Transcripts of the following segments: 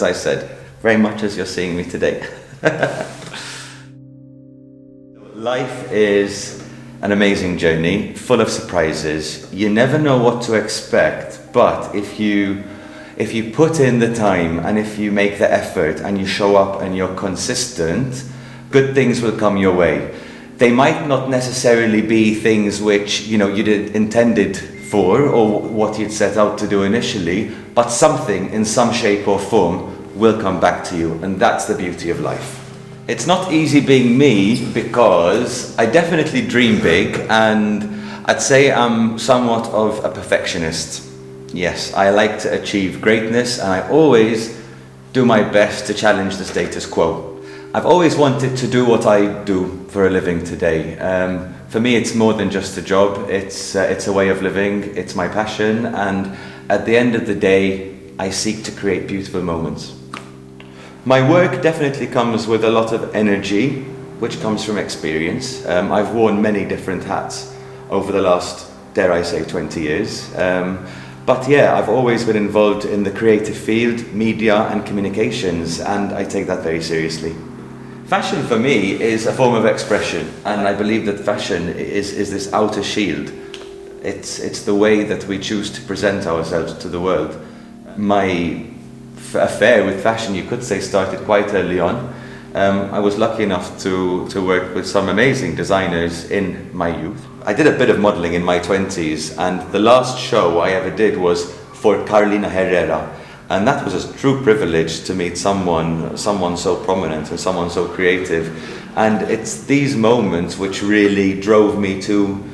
As I said, very much as you're seeing me today. Life is an amazing journey, full of surprises. You never know what to expect, but if you put in the time and if you make the effort and you show up and you're consistent, good things will come your way. They might not necessarily be things which you intended for or what you'd set out to do initially, but something in some shape or form will come back to you, and that's the beauty of life. It's not easy being me because I definitely dream big, and I'd say I'm somewhat of a perfectionist. Yes, I like to achieve greatness, and I always do my best to challenge the status quo. I've always wanted to do what I do for a living today. For me, it's more than just a job. It's a way of living. It's my passion, and at the end of the day, I seek to create beautiful moments. My work definitely comes with a lot of energy, which comes from experience. I've worn many different hats over the last, dare I say, 20 years. But yeah, I've always been involved in the creative field, media and communications, and I take that very seriously. Fashion for me is a form of expression, and I believe that fashion is this outer shield. It's the way that we choose to present ourselves to the world. My affair with fashion, you could say, started quite early on. I was lucky enough to work with some amazing designers in my youth. I did a bit of modelling in my 20s, and the last show I ever did was for Carolina Herrera, and that was a true privilege to meet someone so prominent and someone so creative. And it's these moments which really drove me to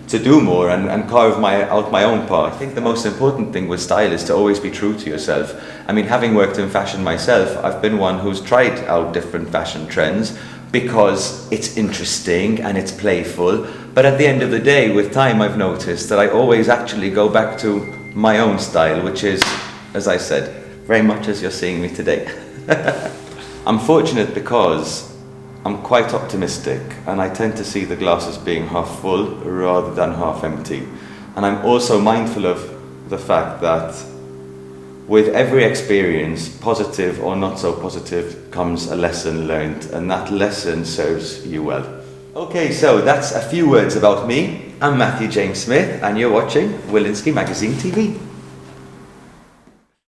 do more and carve out my own path. I think the most important thing with style is to always be true to yourself. I mean, having worked in fashion myself, I've been one who's tried out different fashion trends because it's interesting and it's playful. But at the end of the day, with time, I've noticed that I always actually go back to my own style, which is, as I said, very much as you're seeing me today. I'm fortunate because I'm quite optimistic, and I tend to see the glass as being half full rather than half empty. And I'm also mindful of the fact that with every experience, positive or not so positive, comes a lesson learned, and that lesson serves you well. Okay, so that's a few words about me. I'm Matthew James Smith, and you're watching Willinsky Magazine TV.